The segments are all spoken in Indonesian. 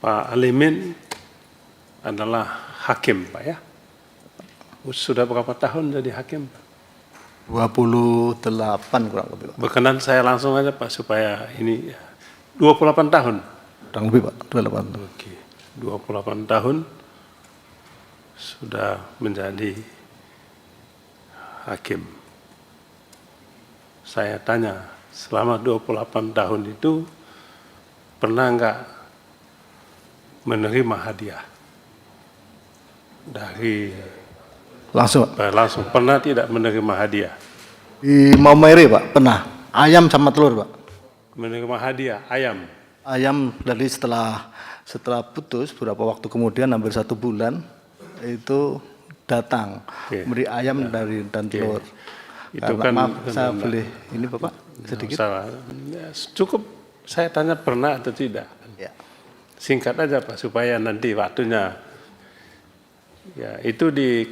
Pak Alimin adalah hakim, Pak ya. Sudah berapa tahun jadi hakim? 28 kurang lebih, Pak. Berkenan saya langsung aja Pak supaya ini 28 tahun. Kurang lebih, Pak, 28. Oke, 28 tahun sudah menjadi hakim. Saya tanya, selama 28 tahun itu pernah nggak menerima hadiah dari Langsung, Pak. langsung pernah tidak menerima hadiah? Di Maumere, Pak, pernah. Ayam sama telur, Pak. Menerima hadiah ayam. Ayam dari setelah putus, beberapa waktu kemudian, hampir 1 bulan, itu datang. Oke. Beri ayam dan telur. Itu Karena, kan maaf, saya boleh ini, Bapak, sedikit? Salah. Ya, cukup saya tanya pernah atau tidak. Ya. Singkat aja Pak supaya nanti waktunya. Ya, itu di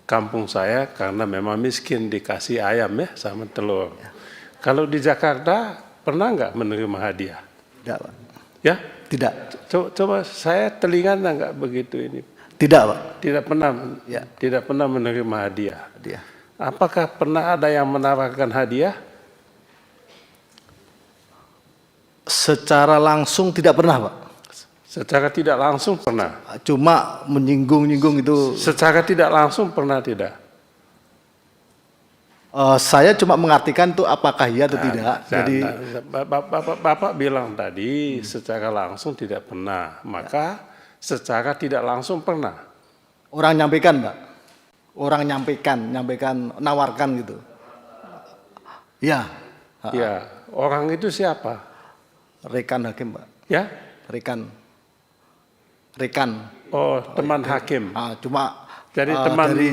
kampung saya karena memang miskin dikasih ayam ya sama telur. Ya. Kalau di Jakarta pernah nggak menerima hadiah? Tidak, Pak. Ya? Tidak. Coba saya telinga nggak begitu ini. Tidak, Pak. Tidak pernah. Ya. Tidak pernah menerima hadiah. Dia. Apakah pernah ada yang menawarkan hadiah? Secara langsung tidak pernah, Pak. Secara tidak langsung pernah. Cuma menyinggung-nyinggung itu. Secara tidak langsung pernah tidak? Saya cuma mengartikan itu apakah iya atau tidak. Jadi Bapak bilang tadi secara langsung tidak pernah. Maka secara tidak langsung pernah. orang nyampaikan, Pak. Orang nyampaikan, nawarkan gitu. Ya. Ya, orang itu siapa? Rekan hakim, Pak. Ya? Rekan. Oh, teman hakim. Cuma Jadi teman dari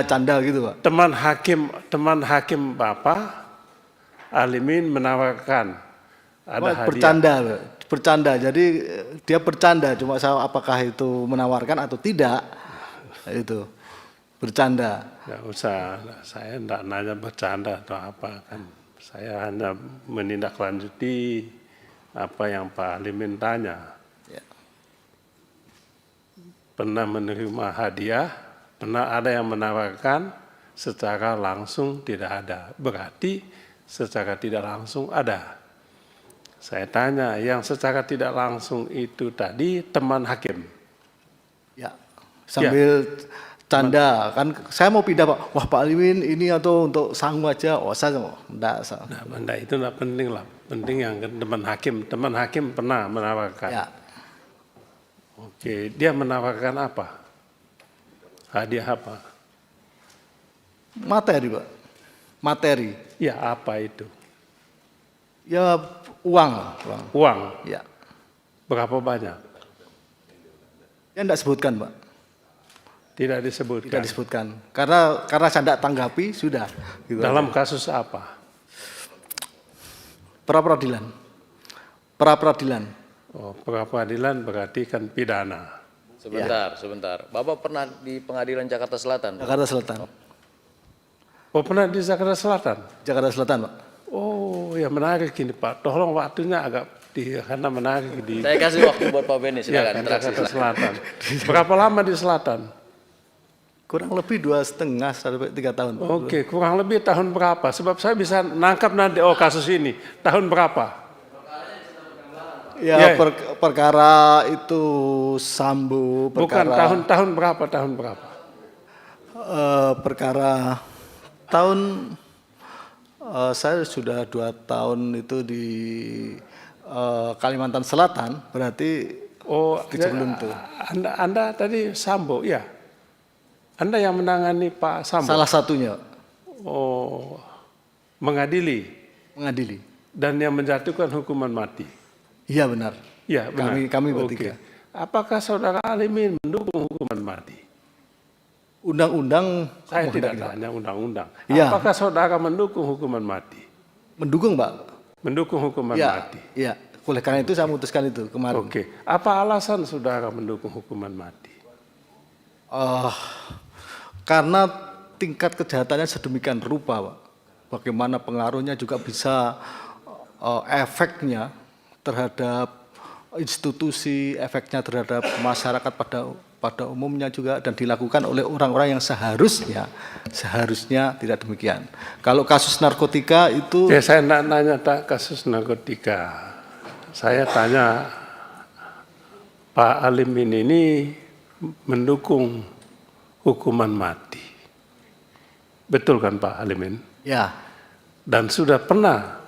canda gitu, Pak. Teman hakim Bapak Alimin menawarkan ada hadiah. Bercanda. Jadi dia bercanda, cuma saya apakah itu menawarkan atau tidak. Itu. Bercanda. Nggak usah, saya enggak nanya bercanda atau apa kan. Saya hanya menindaklanjuti apa yang Pak Alimin tanya. Ya. Pernah menerima hadiah, pernah ada yang menawarkan, secara langsung tidak ada. Berarti secara tidak langsung ada. Saya tanya, yang secara tidak langsung itu tadi teman hakim. Ya. Sambil canda, kan saya mau pindah, Pak. Wah, Pak Alimin ini atau untuk sangu aja. Oh, saya enggak. Nah, itu enggak penting lah. Penting yang teman hakim pernah menawarkan. Ya. Oke, dia menawarkan apa? Hadiah apa? Materi, Pak. Materi. Ya, apa itu? Ya, uang. Uang. Ya. Berapa banyak? Ya, enggak sebutkan, Pak. Tidak disebutkan. Tidak disebutkan. Karena saya tidak tanggapi, sudah. Gitu Dalam aja. kasus apa? Pra-peradilan. Oh, pra-peradilan berarti kan pidana. Sebentar. Bapak pernah di pengadilan Jakarta Selatan? Jakarta Selatan. Oh, pernah di Jakarta Selatan? Jakarta Selatan, Pak. Oh, ya menarik ini Pak. Tolong waktunya agak karena menarik di. Saya kasih waktu buat Pak Beni, silakan. Jakarta Selatan. Berapa lama di selatan? Kurang lebih 2,5 sampai 3 tahun. Oke, kurang lebih tahun berapa? Sebab saya bisa nangkap nanti, kasus ini. Tahun berapa? Ya, perkara itu Sambo. Bukan, tahun berapa? Perkara tahun, saya sudah 2 tahun itu di Kalimantan Selatan, berarti sebelum itu. Anda tadi Sambo, ya? Anda yang menangani Pak Sambo? Salah satunya. Oh, mengadili. Dan yang menjatuhkan hukuman mati. Iya, benar. Iya, benar. Kami bertiga. Apakah saudara Alimin mendukung hukuman mati? Undang-undang. Saya tidak tanya undang-undang. Ya. Apakah saudara mendukung hukuman mati? Mendukung, Pak. Mendukung hukuman mati. Iya. Oleh karena itu saya memutuskan itu kemarin. Oke. Apa alasan saudara mendukung hukuman mati? Karena tingkat kejahatannya sedemikian rupa, Pak. Bagaimana pengaruhnya juga bisa efeknya terhadap institusi, efeknya terhadap masyarakat pada umumnya juga, dan dilakukan oleh orang-orang yang seharusnya tidak demikian. Kalau kasus narkotika itu Ya saya nanya kasus narkotika. Saya tanya Pak Alimin ini mendukung hukuman mati. Betul kan Pak Alimin? ya Dan sudah pernah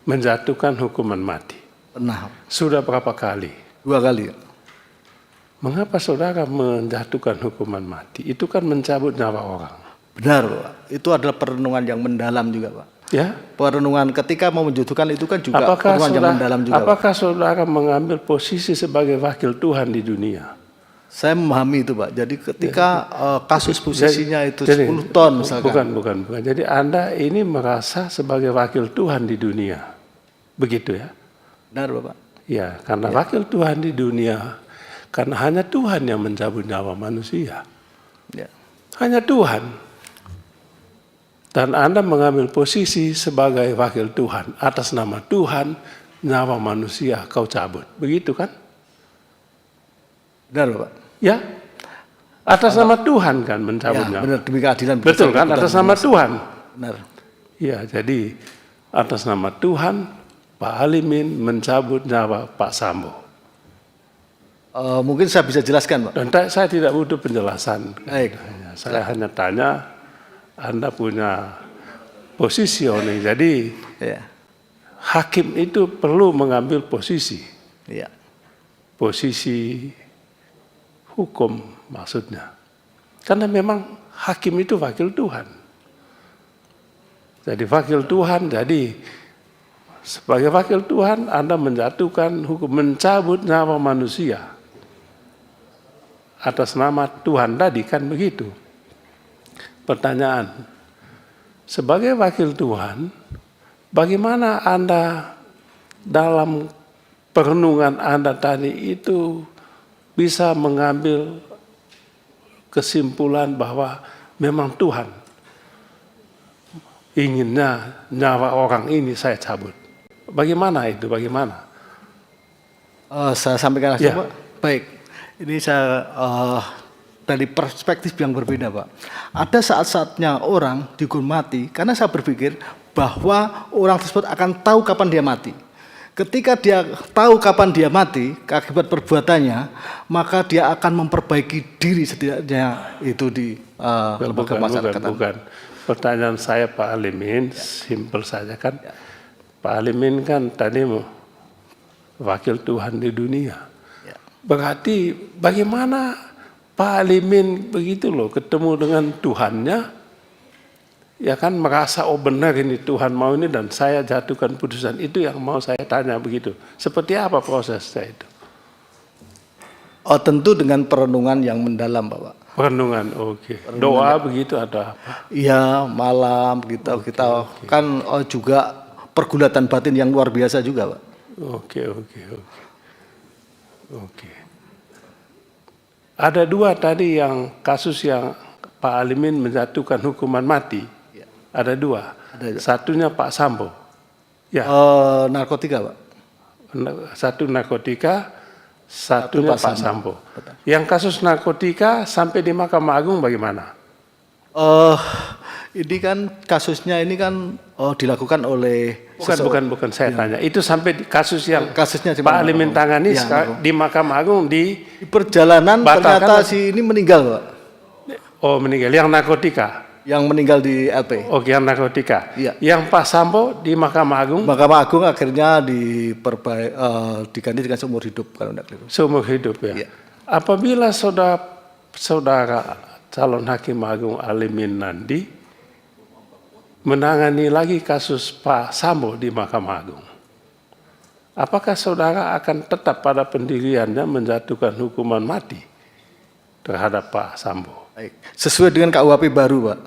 menjatuhkan hukuman mati. pernah Sudah berapa kali? 2 kali. Mengapa saudara menjatuhkan hukuman mati? Itu kan mencabut nyawa orang. Benar, Pak. Itu adalah perenungan yang mendalam juga, Pak. Ya? Perenungan ketika mau menjatuhkan itu kan juga Apakah perenungan yang mendalam juga, Pak. apakah saudara mengambil posisi sebagai wakil Tuhan di dunia? Saya memahami itu, Pak. Jadi ketika kasus posisinya itu Jadi, 10 ton misalkan. Bukan. Jadi Anda ini merasa sebagai wakil Tuhan di dunia. Begitu ya? Benar, Bapak. Ya, karena wakil Tuhan di dunia, karena hanya Tuhan yang mencabut nyawa manusia. Ya. Hanya Tuhan. Dan Anda mengambil posisi sebagai wakil Tuhan. Atas nama Tuhan, nyawa manusia kau cabut. Begitu kan? Benar, Bapak. Ya? Atas nama Tuhan kan mencabut Ya, nyawa. benar, demi keadilan. Betul kan? Atas nama Tuhan. Benar. Ya, jadi atas nama Tuhan, Pak Alimin mencabut nyawa Pak Sambo. Mungkin saya bisa jelaskan, Pak. Dan saya tidak butuh penjelasan. Baik. Saya hanya tanya, Anda punya posisioning. Jadi Ya. hakim itu perlu mengambil posisi. Ya. Posisi hukum maksudnya. Karena memang hakim itu wakil Tuhan. Jadi wakil Tuhan, jadi sebagai wakil Tuhan Anda menjatuhkan hukum, mencabut nyawa manusia. Atas nama Tuhan tadi kan begitu. Pertanyaan, sebagai wakil Tuhan, bagaimana Anda dalam perenungan Anda tadi itu bisa mengambil kesimpulan bahwa memang Tuhan inginnya nyawa orang ini saya cabut. Bagaimana itu? Bagaimana? Saya sampaikan langsung, Ya. Pak. Baik. Ini saya dari perspektif yang berbeda, Pak. Ada saat-saatnya orang dihukum mati karena saya berpikir bahwa orang tersebut akan tahu kapan dia mati. Ketika dia tahu kapan dia mati akibat perbuatannya, maka dia akan memperbaiki diri setidaknya itu di lembaga masyarakatan. Bukan. Pertanyaan saya Pak Alimin, simpel saja kan. Pak Alimin kan tadi wakil Tuhan di dunia. Ya. Berarti bagaimana Pak Alimin begitu loh ketemu dengan Tuhannya, ya kan merasa oh benar ini Tuhan mau ini dan saya jatuhkan putusan itu yang mau saya tanya begitu. Seperti apa prosesnya itu? Tentu dengan perenungan yang mendalam, Bapak. Perenungan, oke. Doa begitu ada apa? Iya, malam kita kan juga pergulatan batin yang luar biasa juga, Pak. Oke. Ada 2 tadi yang kasus yang Pak Alimin menjatuhkan hukuman mati. Ada 2. Satunya Pak Sambo. Ya. Narkotika, Pak. Satu narkotika, satunya Pak Sambo. Yang kasus narkotika sampai di Mahkamah Agung bagaimana? Ini kan kasusnya ini kan dilakukan oleh Bukan saya tanya. Itu sampai di kasus yang kasusnya di Pak mana, Alimin Pak? tangani Ya, di Mahkamah Agung di perjalanan Batalkan ternyata si ini meninggal, Pak. meninggal yang narkotika. Yang meninggal di LP. Oke, yang narkotika. Iya. Yang Pak Sambo di Mahkamah Agung Mahkamah Agung akhirnya diganti dengan seumur hidup kalau tidak keliru. seumur hidup ya. Iya. Apabila saudara calon hakim agung Alimin Nandi menangani lagi kasus Pak Sambo di Mahkamah Agung, apakah saudara akan tetap pada pendiriannya menjatuhkan hukuman mati terhadap Pak Sambo? Baik. Sesuai dengan KUHP baru, Pak.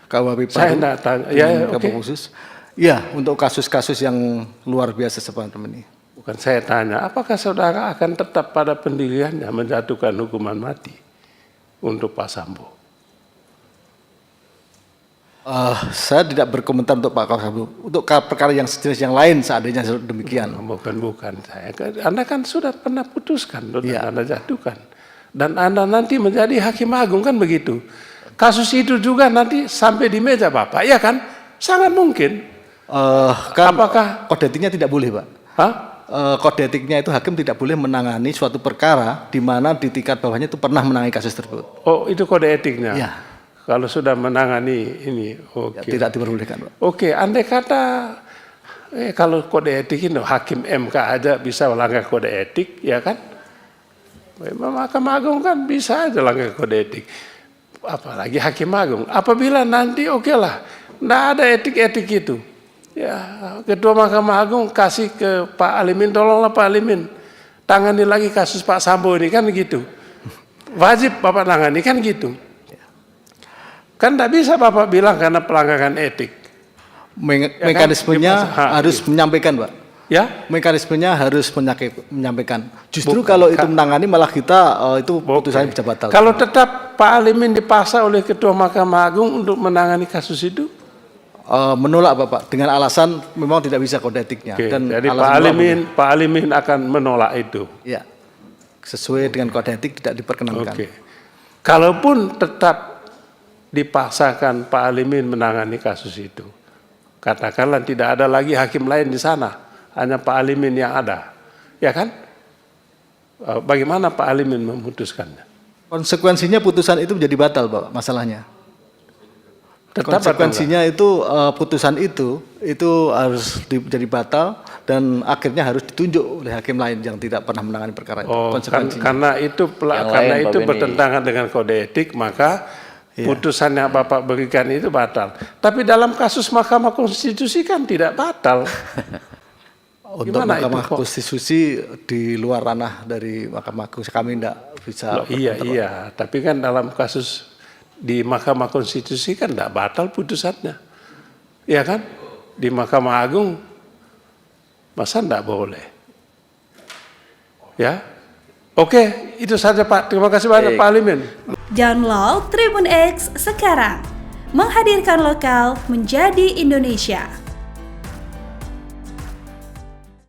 KUHP baru. Saya tidak tanya. Ya, oke. khusus. Ya, untuk kasus-kasus yang luar biasa seperti ini. Bukan saya tanya, apakah saudara akan tetap pada pendiriannya menjatuhkan hukuman mati untuk Pak Sambo? Saya tidak berkomentar untuk Pak Kapolres. Untuk perkara yang sejenis yang lain seandainya demikian. Bukan saya. Anda kan sudah pernah putuskan, sudah Iya. Anda jatuhkan. Dan Anda nanti menjadi hakim agung kan begitu. Kasus itu juga nanti sampai di meja Bapak, ya kan? Sangat mungkin. Kan Apakah? kode etiknya tidak boleh, Pak. Hah? Kode etiknya itu hakim tidak boleh menangani suatu perkara di mana di tingkat bawahnya itu pernah menangani kasus tersebut. Oh, itu kode etiknya. Iya. Kalau sudah menangani ini, Ya, oke. tidak diperbolehkan, Pak. Oke, andai kata kalau kode etik ini hakim MK aja bisa melanggar kode etik, ya kan? Memang Mahkamah Agung kan bisa aja langgar kode etik. Apalagi hakim agung. Apabila nanti oke lah, nggak ada etik-etik itu. Ya, Ketua Mahkamah Agung kasih ke Pak Alimin, tolonglah Pak Alimin, tangani lagi kasus Pak Sambo ini kan gitu. Wajib Bapak tangani kan gitu. Kan tidak bisa Bapak bilang karena pelanggaran etik. Mekanismenya Kan? harus menyampaikan, Pak. Ya, Mekanismenya harus menyampaikan. Justru Bukan, kalau itu menangani malah kita itu putusannya bisa batal. kalau tetap Pak Alimin dipaksa oleh Ketua Mahkamah Agung untuk menangani kasus itu, Menolak, Bapak, dengan alasan memang tidak bisa kode etiknya. oke, Dan jadi alasan Pak Alimin akan menolak itu. ya, sesuai dengan kode etik tidak diperkenankan. Oke. Kalaupun tetap dipaksakan Pak Alimin menangani kasus itu, katakanlah tidak ada lagi hakim lain di sana, hanya Pak Alimin yang ada, ya kan? Bagaimana Pak Alimin memutuskannya? Konsekuensinya putusan itu menjadi batal, Bapak, masalahnya. Tetap Konsekuensinya itu putusan itu harus jadi batal dan akhirnya harus ditunjuk oleh hakim lain yang tidak pernah menangani perkara itu. Oh, Konsekuensinya. karena itu Yang karena lain, Pak itu Beni. bertentangan dengan kode etik, maka putusan yang Bapak berikan itu batal. Tapi dalam kasus Mahkamah Konstitusi kan tidak batal. Untuk Gimana itu Mahkamah kok? Konstitusi di luar ranah dari Mahkamah Konstitusi kami tidak bisa. Loh, iya, tapi kan dalam kasus di Mahkamah Konstitusi kan tidak batal putusannya, ya kan? Di Mahkamah Agung masa tidak boleh, ya? Oke, itu saja Pak. Terima kasih banyak Pak Alimin. Download Tribun X sekarang. Menghadirkan lokal menjadi Indonesia.